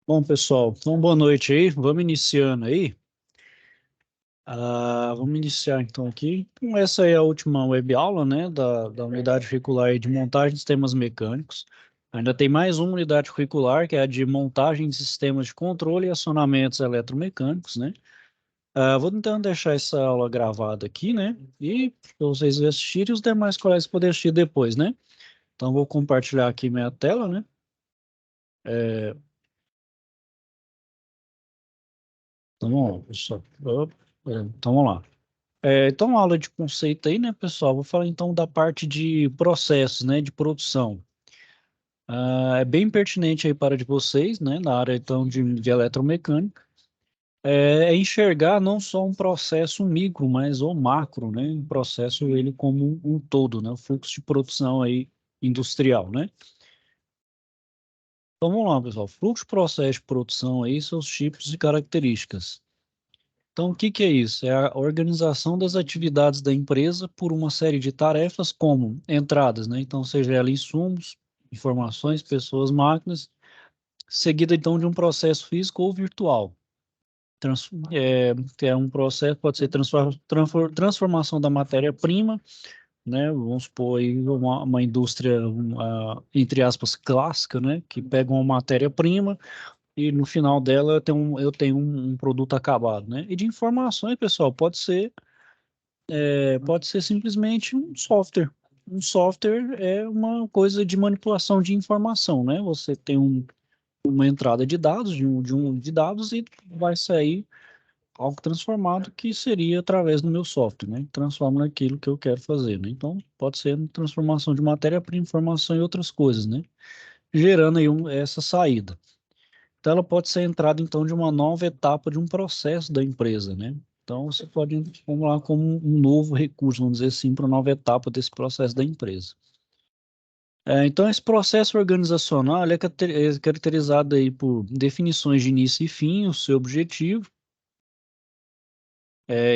Bom, pessoal, então boa noite aí. Vamos iniciando aí. Vamos iniciar então aqui. Então, essa é a última web aula, né, da unidade curricular de montagem de sistemas mecânicos. Ainda tem mais uma unidade curricular, que é a de montagem de sistemas de controle e acionamentos eletromecânicos, né? Vou então deixar essa aula gravada aqui, né? E para vocês assistirem, os demais colegas poderem assistir depois, né? Então, vou compartilhar aqui minha tela, né? Então, vamos lá, pessoal. Então, vamos lá. Então, aula de conceito aí, né, pessoal? Vou falar então da parte de processos, né, de produção. É bem pertinente aí para de vocês, né, na área então de eletromecânica. É enxergar não só um processo micro, mas o macro, né, um processo ele como um todo, né, o fluxo de produção aí industrial, né? Então, vamos lá, pessoal. Fluxo, processo de produção aí, seus tipos e características. Então, o que que é isso? É a organização das atividades da empresa por uma série de tarefas, como entradas, né? Então, seja ela insumos, informações, pessoas, máquinas, seguida então de um processo físico ou virtual. Que é um processo, pode ser transformação da matéria-prima, né? Vamos supor aí uma indústria, entre aspas, clássica, né? Que pega uma matéria-prima e no final dela eu tenho um produto acabado, né? E de informações, pessoal, pode ser simplesmente um software. Um software é uma coisa de manipulação de informação, né? Você tem uma entrada de dados, de dados, e vai sair algo transformado que seria através do meu software, né? Transforma naquilo que eu quero fazer, né? Então, pode ser transformação de matéria-prima, informação e outras coisas, né? Gerando aí essa saída. Então, ela pode ser entrada, então, de uma nova etapa de um processo da empresa, né? Então, você pode formular como um novo recurso, vamos dizer assim, para uma nova etapa desse processo da empresa. Então, esse processo organizacional ele é caracterizado aí por definições de início e fim, o seu objetivo,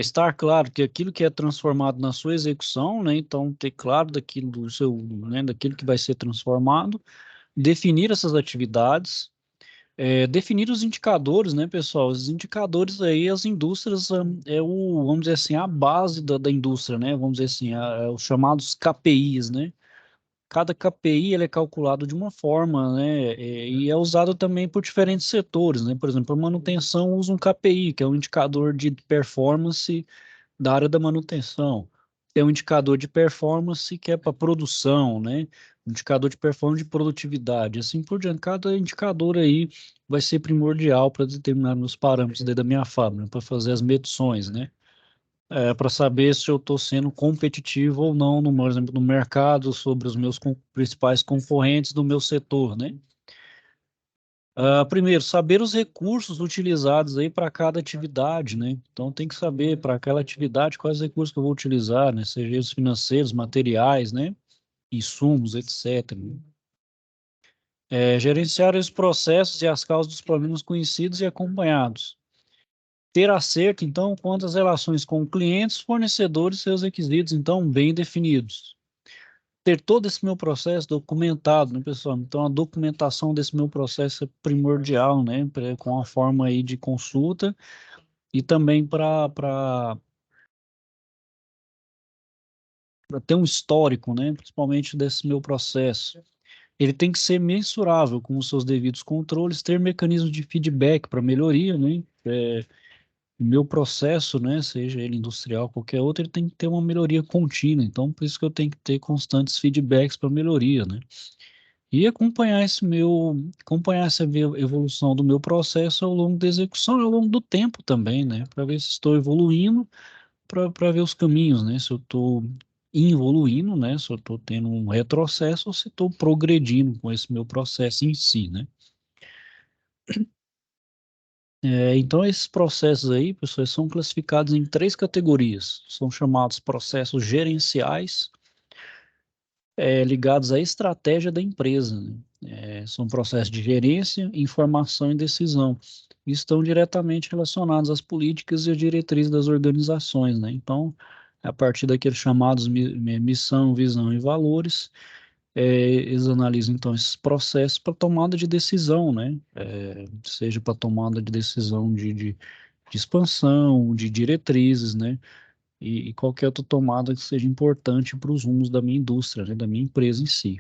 estar claro que aquilo que é transformado na sua execução, né? Então, ter claro daquilo do seu, né, daquilo que vai ser transformado, definir essas atividades. Definir os indicadores, né, pessoal? Os indicadores aí, as indústrias, vamos dizer assim, a base da indústria, né? Vamos dizer assim, os chamados KPIs, né? Cada KPI ele é calculado de uma forma, né? E é usado também por diferentes setores, né? Por exemplo, a manutenção usa um KPI, que é um indicador de performance da área da manutenção. Tem um indicador de performance que é para produção, né? Um indicador de performance de produtividade, assim por diante. Cada indicador aí vai ser primordial para determinar meus parâmetros dentro da minha fábrica, para fazer as medições, né? Para saber se eu estou sendo competitivo ou não, por exemplo, no mercado, sobre os meus principais concorrentes do meu setor, né? Primeiro, saber os recursos utilizados aí para cada atividade, né? Então, tem que saber para aquela atividade quais recursos que eu vou utilizar, né? Seja eles financeiros, materiais, né? Insumos, etc. Gerenciar os processos e as causas dos problemas conhecidos e acompanhados. Ter acerto, então, quanto às relações com clientes, fornecedores e seus requisitos, então, bem definidos. Ter todo esse meu processo documentado, né, pessoal? Então, a documentação desse meu processo é primordial, né? Com a forma aí de consulta e também para ter um histórico, né? Principalmente desse meu processo. Ele tem que ser mensurável com os seus devidos controles, ter mecanismos de feedback para melhoria, né? O meu processo, né? Seja ele industrial, qualquer outro, ele tem que ter uma melhoria contínua. Então, por isso que eu tenho que ter constantes feedbacks para melhoria, né? E acompanhar essa evolução do meu processo ao longo da execução e ao longo do tempo também, né? Para ver se estou evoluindo, para ver os caminhos, né? Se eu estou evoluindo, né? Se eu estou tendo um retrocesso ou se estou progredindo com esse meu processo em si, né? Então, esses processos aí, pessoal, são classificados em três categorias. São chamados processos gerenciais, ligados à estratégia da empresa, né? São processos de gerência, informação e decisão. estão diretamente relacionados às políticas e às diretrizes das organizações, né? Então, a partir daqueles chamados missão, visão e valores, eles analisam então esses processos para tomada de decisão, né? Seja para tomada de decisão de expansão, de diretrizes, né? E qualquer outra tomada que seja importante para os rumos da minha indústria, né? Da minha empresa em si.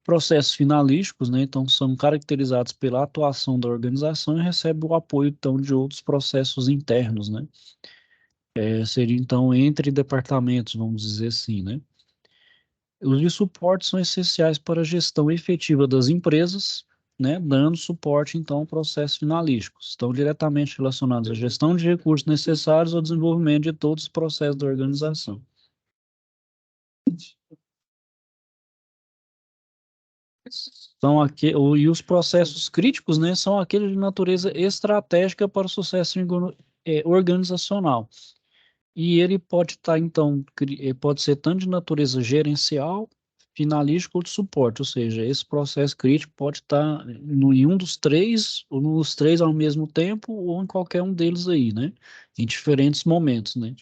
Processos finalísticos, né, então, são caracterizados pela atuação da organização e recebem o apoio, então, de outros processos internos, né? Seria, então, entre departamentos, vamos dizer assim, né? Os de suporte são essenciais para a gestão efetiva das empresas, né, dando suporte, então, a processos finalísticos. Estão diretamente relacionados à gestão de recursos necessários ao desenvolvimento de todos os processos da organização. E os processos críticos, né, são aqueles de natureza estratégica para o sucesso organizacional. E ele pode estar, então, pode ser tanto de natureza gerencial, finalística ou de suporte, ou seja, esse processo crítico pode estar em um dos três, ou nos três ao mesmo tempo, ou em qualquer um deles aí, né, em diferentes momentos, né.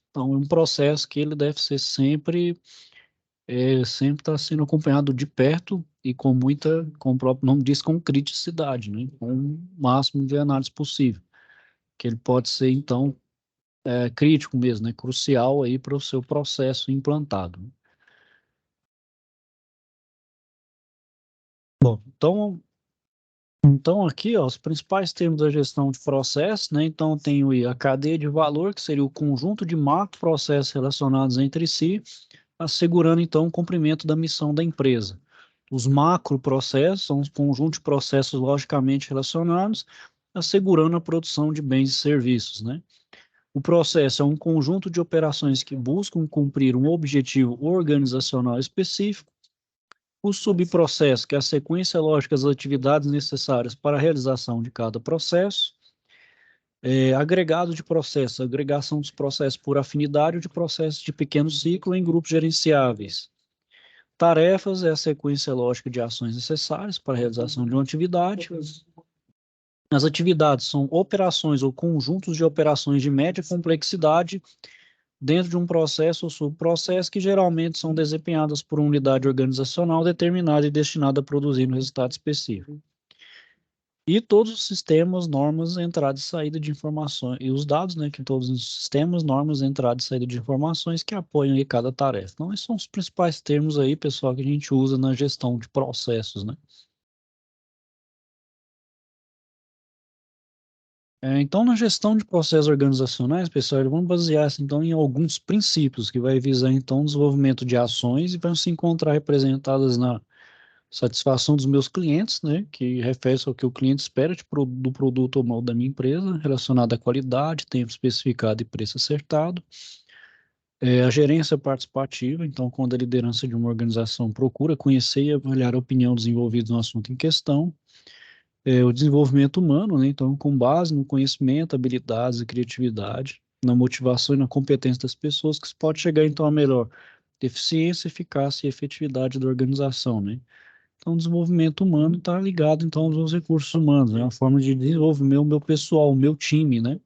Então, é um processo que ele deve ser sempre está sendo acompanhado de perto e com muita, como o próprio nome diz, com criticidade, né? Com o máximo de análise possível, que ele pode ser, então, crítico mesmo, né? Crucial aí para o seu processo implantado. Bom, então aqui, ó, os principais termos da gestão de processo, né? Então, tem a cadeia de valor, que seria o conjunto de macroprocessos relacionados entre si, assegurando então o cumprimento da missão da empresa. Os macroprocessos são um conjunto de processos logicamente relacionados, assegurando a produção de bens e serviços, né? O processo é um conjunto de operações que buscam cumprir um objetivo organizacional específico. O subprocesso, que é a sequência lógica das atividades necessárias para a realização de cada processo. Agregado de processos, agregação dos processos por afinidade ou de processos de pequeno ciclo em grupos gerenciáveis. Tarefas é a sequência lógica de ações necessárias para a realização de uma atividade. As atividades são operações ou conjuntos de operações de média complexidade dentro de um processo ou subprocesso que geralmente são desempenhadas por uma unidade organizacional determinada e destinada a produzir um resultado específico. E todos os sistemas, normas, entrada e saída de informações, e os dados, né, que todos os sistemas, normas, entrada e saída de informações que apoiam aí cada tarefa. Então, esses são os principais termos aí, pessoal, que a gente usa na gestão de processos, né? Então, na gestão de processos organizacionais, pessoal, vamos basear-se, então, em alguns princípios que vai visar, então, o desenvolvimento de ações e vão se encontrar representadas na satisfação dos meus clientes, né, que refere-se ao que o cliente espera do produto ou mal da minha empresa, relacionado à qualidade, tempo especificado e preço acertado. A gerência participativa, então, quando a liderança de uma organização procura conhecer e avaliar a opinião dos envolvidos no assunto em questão. O desenvolvimento humano, né, então, com base no conhecimento, habilidades e criatividade, na motivação e na competência das pessoas, que se pode chegar, então, a melhor eficiência, eficácia e efetividade da organização, né? Então, o desenvolvimento humano está ligado, então, aos meus recursos humanos, né? A forma de desenvolver o meu pessoal, o meu time, né?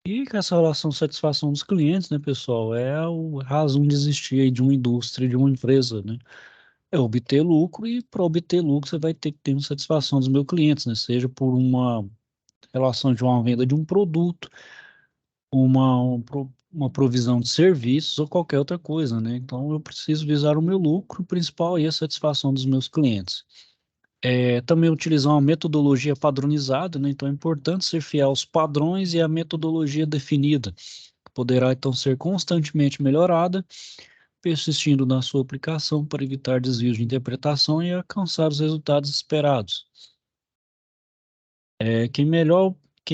E com essa relação de satisfação dos clientes, né, pessoal, é a razão de existir aí de uma indústria, de uma empresa, né? É obter lucro e para obter lucro você vai ter que ter uma satisfação dos meus clientes, né? Seja por uma relação de uma venda de um produto, uma provisão de serviços ou qualquer outra coisa, né? Então eu preciso visar o meu lucro principal e a satisfação dos meus clientes. Também utilizar uma metodologia padronizada, né? Então é importante ser fiel aos padrões e à metodologia definida. Poderá então ser constantemente melhorada, persistindo na sua aplicação para evitar desvios de interpretação e alcançar os resultados esperados. Quem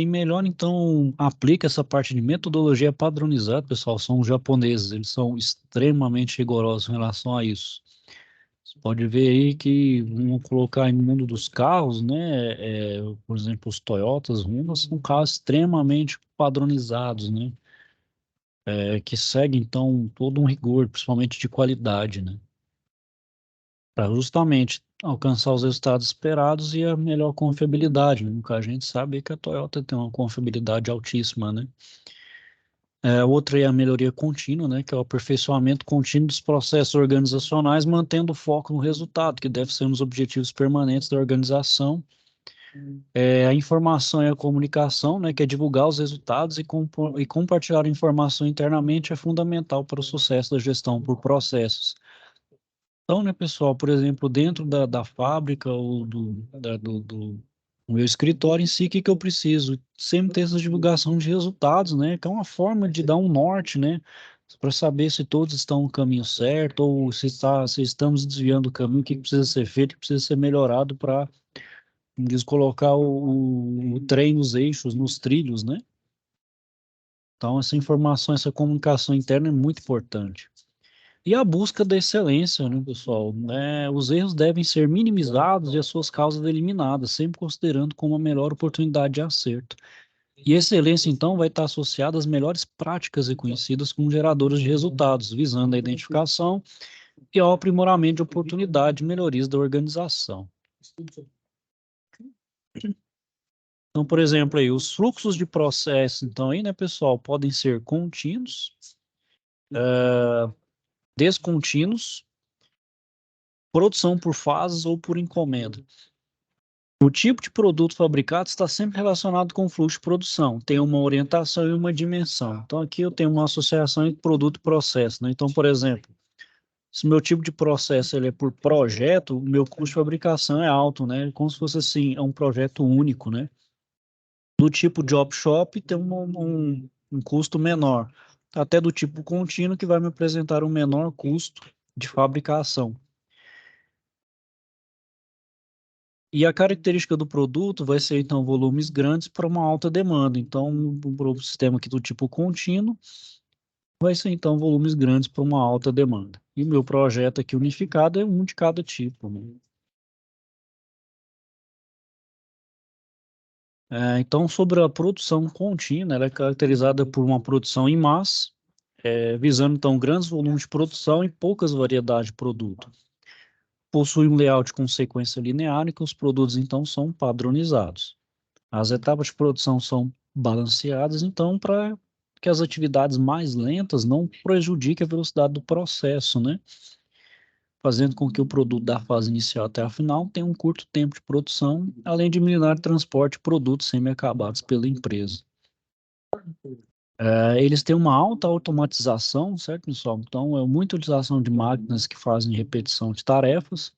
melhor então aplica essa parte de metodologia padronizada, pessoal, são os japoneses. Eles são extremamente rigorosos em relação a isso. Você pode ver aí que vamos colocar aí no mundo dos carros, né? Por exemplo, os Toyotas, Hondas são carros extremamente padronizados, né? Que seguem então todo um rigor, principalmente de qualidade, né? para justamente alcançar os resultados esperados e a melhor confiabilidade, né? Que a gente sabe que a Toyota tem uma confiabilidade altíssima, né? Outra é a melhoria contínua, né? Que é o aperfeiçoamento contínuo dos processos organizacionais, mantendo o foco no resultado, que deve ser um dos objetivos permanentes da organização. A informação e a comunicação, né? Que é divulgar os resultados e compartilhar a informação internamente é fundamental para o sucesso da gestão por processos. Então, né, pessoal, por exemplo, dentro da fábrica ou do meu escritório em si, o que que eu preciso? Sempre ter essa divulgação de resultados, né? Que é uma forma de dar um norte, né? Para saber se todos estão no caminho certo ou se estamos desviando do caminho, o que que precisa ser feito, o que precisa ser melhorado para, como diz, colocar o trem nos eixos, nos trilhos, né? Então, essa informação, essa comunicação interna é muito importante. E a busca da excelência, né, pessoal? Os erros devem ser minimizados e as suas causas eliminadas, sempre considerando como a melhor oportunidade de acerto. E excelência, então, vai estar associada às melhores práticas reconhecidas como geradoras de resultados, visando a identificação e ao aprimoramento de oportunidades e melhorias da organização. Então, por exemplo, aí, os fluxos de processo, então, aí, né, pessoal, podem ser contínuos, descontínuos, produção por fases ou por encomenda. O tipo de produto fabricado está sempre relacionado com o fluxo de produção, tem uma orientação e uma dimensão. Então, aqui eu tenho uma associação entre produto e processo, né? Então, por exemplo, se o meu tipo de processo ele é por projeto, o meu custo de fabricação é alto, né? Como se fosse assim, é um projeto único, né? Do tipo job shop tem um custo menor, até do tipo contínuo que vai me apresentar um menor custo de fabricação. E a característica do produto vai ser, então, volumes grandes para uma alta demanda. Então, para o sistema aqui do tipo contínuo, vai ser, então, volumes grandes para uma alta demanda. E o meu projeto aqui unificado é um de cada tipo, né? Então, sobre a produção contínua, ela é caracterizada por uma produção em massa, visando, então, grandes volumes de produção e poucas variedades de produto. Possui um layout com sequência linear e que os produtos, então, são padronizados. As etapas de produção são balanceadas, então, para que as atividades mais lentas não prejudiquem a velocidade do processo, né? Fazendo com que o produto da fase inicial até a final tenha um curto tempo de produção, além de eliminar o transporte de produtos semi-acabados pela empresa. Eles têm uma alta automatização, certo, pessoal? Então, é muita utilização de máquinas que fazem repetição de tarefas.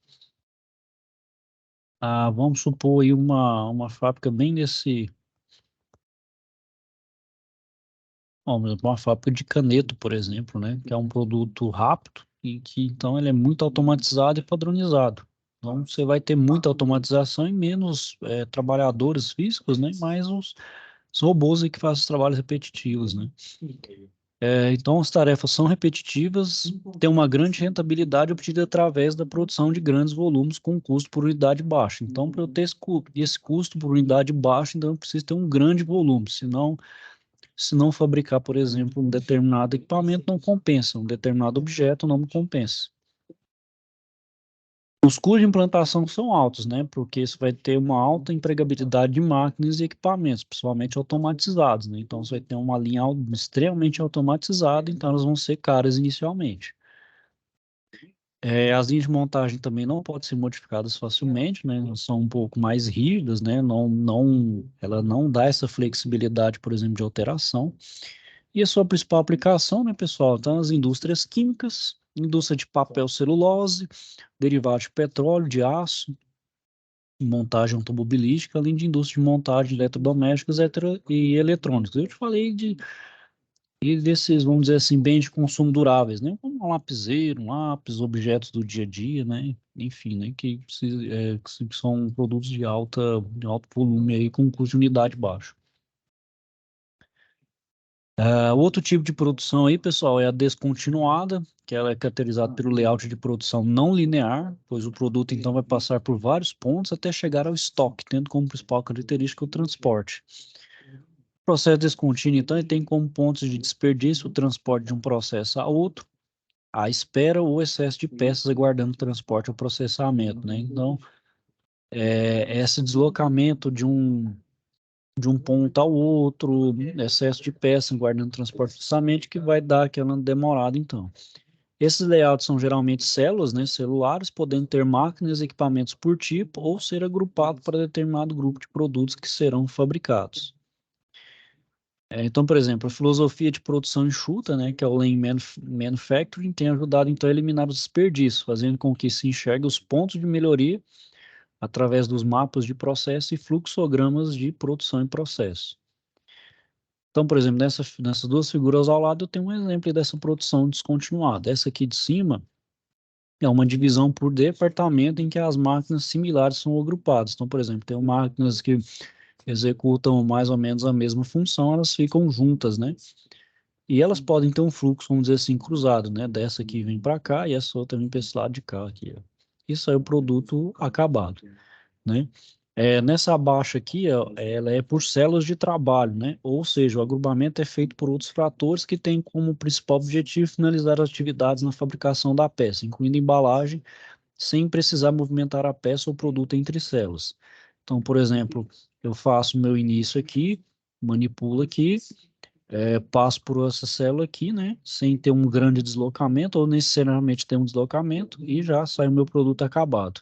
Vamos supor aí uma fábrica bem nesse. Bom, uma fábrica de caneto, por exemplo, né, que é um produto rápido e que então ele é muito automatizado e padronizado. Então você vai ter muita automatização e menos trabalhadores físicos, né, mais os robôs aí que fazem os trabalhos repetitivos, né. Então as tarefas são repetitivas, tem uma grande rentabilidade obtida através da produção de grandes volumes com custo por unidade baixo. Então para eu ter esse custo por unidade baixo, então eu preciso ter um grande volume, senão se não fabricar, por exemplo, um determinado equipamento, não compensa, um determinado objeto não me compensa. Os custos de implantação são altos, né? Porque isso vai ter uma alta empregabilidade de máquinas e equipamentos, principalmente automatizados, né? Então, você vai ter uma linha extremamente automatizada, então elas vão ser caras inicialmente. As linhas de montagem também não podem ser modificadas facilmente, né? Elas são um pouco mais rígidas, né? Ela não dá essa flexibilidade, por exemplo, de alteração. E a sua principal aplicação, né, pessoal? Então, as indústrias químicas, indústria de papel celulose, derivados de petróleo, de aço, montagem automobilística, além de indústria de montagem de eletrodomésticos e eletrônicos. Eu te falei desses, vamos dizer assim, bens de consumo duráveis, né? Como um lapiseiro, um lápis, objetos do dia a dia, né? Enfim, né? Que são produtos de alto volume aí com custo de unidade baixo. Outro tipo de produção aí, pessoal, é a descontinuada, que ela é caracterizada pelo layout de produção não linear, pois o produto então vai passar por vários pontos até chegar ao estoque, tendo como principal característica o transporte. O processo descontínuo, então, ele tem como pontos de desperdício o transporte de um processo a outro, a espera ou excesso de peças aguardando transporte ou processamento, né? Então, esse deslocamento de um ponto ao outro, excesso de peças aguardando transporte e processamento, que vai dar aquela demorada, então. Esses layouts são geralmente células, né, celulares, podendo ter máquinas e equipamentos por tipo ou ser agrupado para determinado grupo de produtos que serão fabricados. Então, por exemplo, a filosofia de produção enxuta, né, que é o Lean Manufacturing, tem ajudado então a eliminar os desperdícios, fazendo com que se enxergue os pontos de melhoria através dos mapas de processo e fluxogramas de produção e processo. Então, por exemplo, nessas duas figuras ao lado, eu tenho um exemplo dessa produção descontinuada. Essa aqui de cima é uma divisão por departamento em que as máquinas similares são agrupadas. Então, por exemplo, tem máquinas que executam mais ou menos a mesma função, elas ficam juntas, né? E elas podem ter um fluxo, vamos dizer assim, cruzado, né? Dessa aqui vem para cá e essa outra vem para esse lado de cá aqui, ó. Isso aí é o produto acabado, né? Nessa abaixo aqui, ó, ela é por células de trabalho, né? Ou seja, o agrupamento é feito por outros fatores que têm como principal objetivo finalizar as atividades na fabricação da peça, incluindo embalagem, sem precisar movimentar a peça ou produto entre células. Então, por exemplo, eu faço meu início aqui, manipulo aqui, passo por essa célula aqui, né? Sem ter um grande deslocamento, ou necessariamente ter um deslocamento, e já sai o meu produto acabado.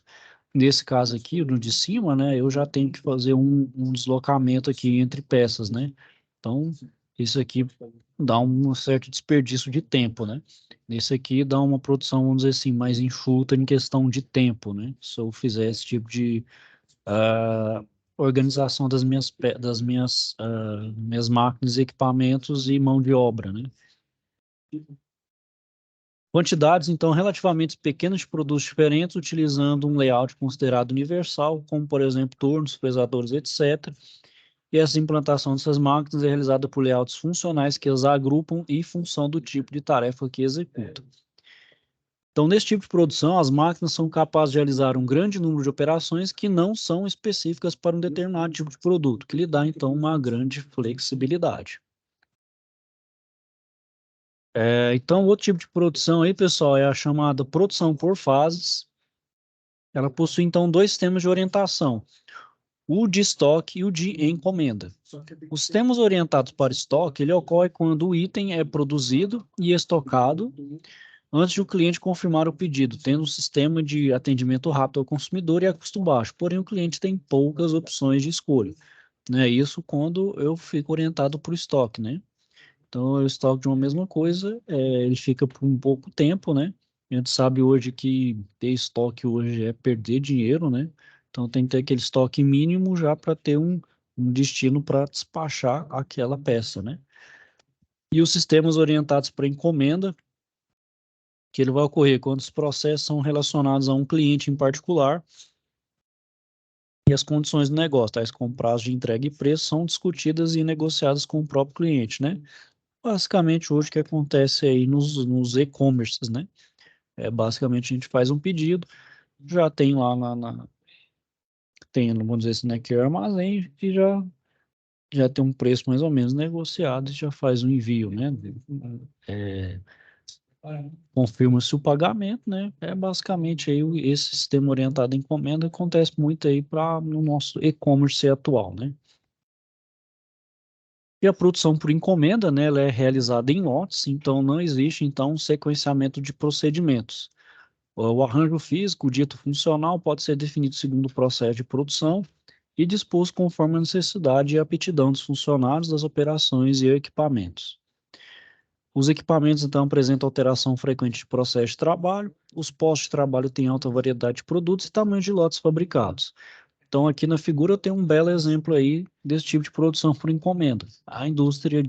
Nesse caso aqui, no de cima, né, eu já tenho que fazer um deslocamento aqui entre peças, né? Então, isso aqui dá um certo desperdício de tempo, né? Nesse aqui dá uma produção, vamos dizer assim, mais enxuta em questão de tempo, né? Se eu fizer esse tipo de organização minhas máquinas, equipamentos e mão de obra, né? Quantidades, então, relativamente pequenas de produtos diferentes, utilizando um layout considerado universal, como, por exemplo, turnos, pesadores, etc. E essa implantação dessas máquinas é realizada por layouts funcionais que as agrupam em função do tipo de tarefa que executam. Então, nesse tipo de produção, as máquinas são capazes de realizar um grande número de operações que não são específicas para um determinado tipo de produto, que lhe dá, então, uma grande flexibilidade. Então, outro tipo de produção aí, pessoal, é a chamada produção por fases. Ela possui, então, dois sistemas de orientação, o de estoque e o de encomenda. Os sistemas orientados para estoque, ele ocorre quando o item é produzido e estocado antes de o cliente confirmar o pedido, tendo um sistema de atendimento rápido ao consumidor e a custo baixo. Porém, o cliente tem poucas opções de escolha, né? Isso quando eu fico orientado para o estoque, né? Então, o estoque de uma mesma coisa, ele fica por um pouco tempo, né? A gente sabe hoje que ter estoque hoje é perder dinheiro, né? Então, tem que ter aquele estoque mínimo já para ter um destino para despachar aquela peça, né? E os sistemas orientados para encomenda, que ele vai ocorrer quando os processos são relacionados a um cliente em particular e as condições do negócio, tais como prazo de entrega e preço, são discutidas e negociadas com o próprio cliente, né? Basicamente, hoje o que acontece aí nos e-commerces, né? Basicamente, a gente faz um pedido, já tem lá tem, vamos dizer assim, naquele armazém, e já tem um preço mais ou menos negociado e já faz o envio, né? É, confirma-se o pagamento, né? É basicamente aí esse sistema orientado em encomenda acontece muito aí para no nosso e-commerce atual, né? E a produção por encomenda, né, ela é realizada em lotes, então não existe então um sequenciamento de procedimentos. O arranjo físico, o dito funcional, pode ser definido segundo o processo de produção e disposto conforme a necessidade e aptidão dos funcionários, das operações e equipamentos. Os equipamentos, então, apresentam alteração frequente de processo de trabalho, os postos de trabalho têm alta variedade de produtos e tamanho de lotes fabricados. Então, aqui na figura eu tenho um belo exemplo aí desse tipo de produção por encomenda. A indústria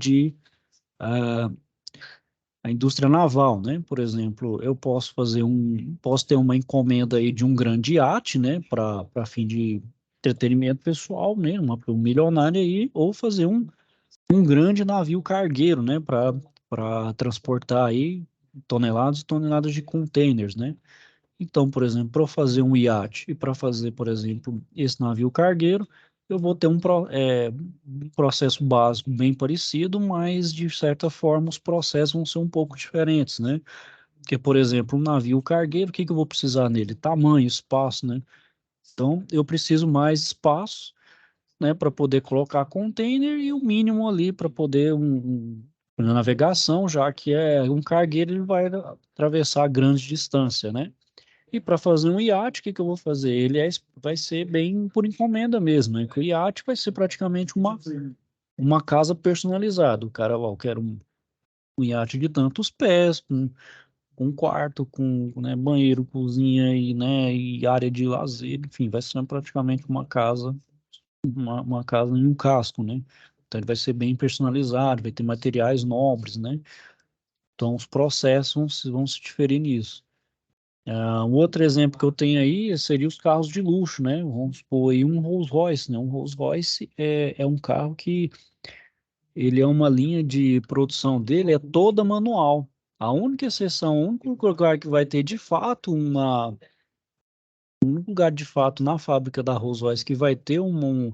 naval, né? Por exemplo, eu posso ter uma encomenda aí de um grande iate, né? Para fim de entretenimento pessoal, né? Um milionário aí, ou fazer um grande navio cargueiro, né? Para transportar aí toneladas e toneladas de containers, né? Então, por exemplo, para eu fazer um iate e para fazer, por exemplo, esse navio cargueiro, eu vou ter um processo básico bem parecido, mas de certa forma os processos vão ser um pouco diferentes, né? Que, por exemplo, um navio cargueiro, o que que eu vou precisar nele? Tamanho, espaço, né? Então, eu preciso mais espaço, né, para poder colocar container e o mínimo ali para poder na navegação, já que é um cargueiro, ele vai atravessar grande distância, né? E para fazer um iate, o que que eu vou fazer? Vai ser bem por encomenda mesmo, né? Que o iate vai ser praticamente uma casa personalizada. O cara, ó, eu quero um iate de tantos pés, com quarto, com, né, banheiro, cozinha e, né, e área de lazer, enfim, vai ser praticamente uma casa em um casco, né? Então ele vai ser bem personalizado, vai ter materiais nobres, né? Então os processos vão se diferir nisso. Um outro exemplo que eu tenho aí seria os carros de luxo, né? Vamos supor aí um Rolls Royce, né? Um Rolls Royce é um carro que ele é uma linha de produção dele é toda manual. A única exceção, o único lugar que vai ter de fato o único lugar de fato na fábrica da Rolls Royce que vai ter um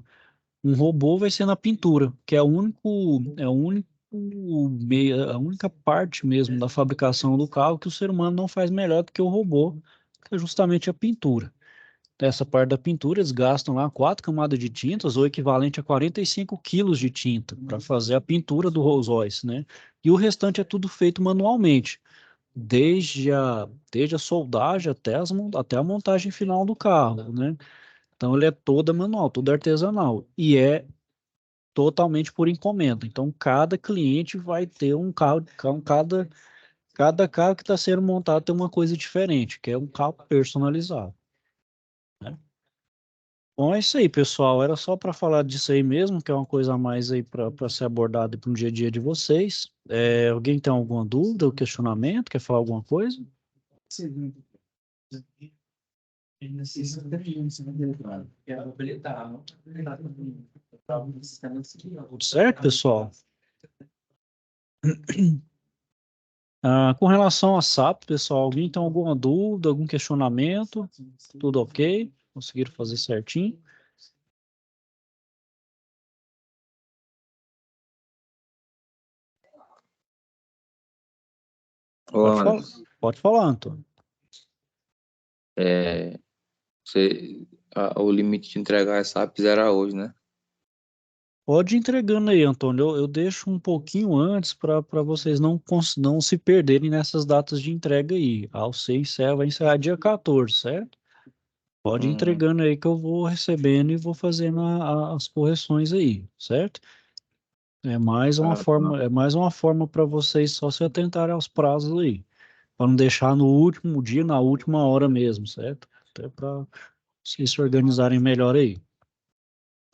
robô vai ser na pintura, que é o único a única parte mesmo da fabricação do carro que o ser humano não faz melhor do que o robô, que é justamente a pintura. Essa parte da pintura, eles gastam lá 4 camadas de tintas, ou equivalente a 45 quilos de tinta, para fazer a pintura do Rolls Royce, né? E o restante é tudo feito manualmente, desde a soldagem até a montagem final do carro, né? Então ele é toda manual, tudo artesanal. E é totalmente por encomenda. Então, cada cliente vai ter um carro, cada carro que está sendo montado tem uma coisa diferente, que é um carro personalizado, né? Bom, é isso aí, pessoal. Era só para falar disso aí mesmo, que é uma coisa a mais aí para ser abordada para o dia a dia de vocês. Alguém tem alguma dúvida ou questionamento? Quer falar alguma coisa? Tudo certo, pessoal? Com relação a SAP, pessoal, alguém tem alguma dúvida, algum questionamento? Tudo ok? Conseguiram fazer certinho? Ô, Pode falar. Anderson, Pode falar, Antônio. é, o limite de entregar essa app era hoje, né? Pode ir entregando aí, Antônio. Eu deixo um pouquinho antes para vocês não se perderem nessas datas de entrega aí. Vai encerrar dia 14, certo? Pode ir Hum, entregando aí que eu vou recebendo e vou fazendo as correções aí, certo? ah, tá. É mais uma forma para vocês só se atentarem aos prazos aí, para não deixar no último dia, na última hora mesmo, certo? Até para vocês se organizarem melhor aí.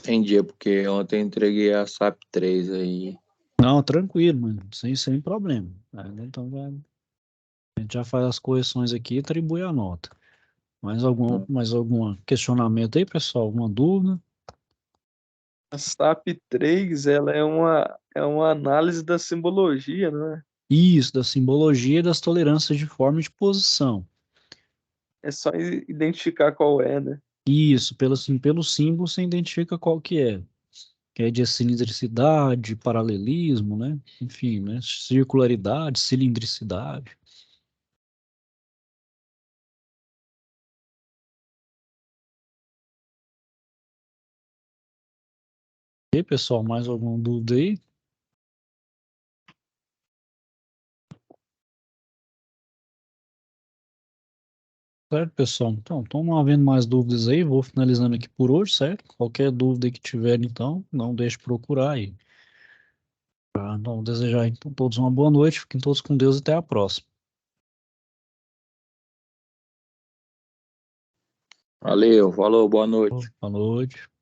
Entendi, porque ontem eu entreguei a SAP 3 aí. Não, tranquilo, mano, sem problema. Então a gente já faz as correções aqui e atribui a nota. Hum. Mais algum questionamento aí, pessoal? Alguma dúvida? A SAP 3, ela é uma análise da simbologia, não é? Isso, da simbologia das tolerâncias de forma e de posição. É só identificar qual é, né? Isso, pelo símbolo você identifica qual que é. Que é de cilindricidade, paralelismo, né? Enfim, né? Circularidade, cilindricidade. E aí, pessoal, mais alguma dúvida aí? Certo, pessoal? Então, não havendo mais dúvidas aí, vou finalizando aqui por hoje, certo? Qualquer dúvida que tiver, então, não deixe de procurar aí. Então, desejar então todos uma boa noite, fiquem todos com Deus e até a próxima. Valeu, falou, boa noite. Boa noite.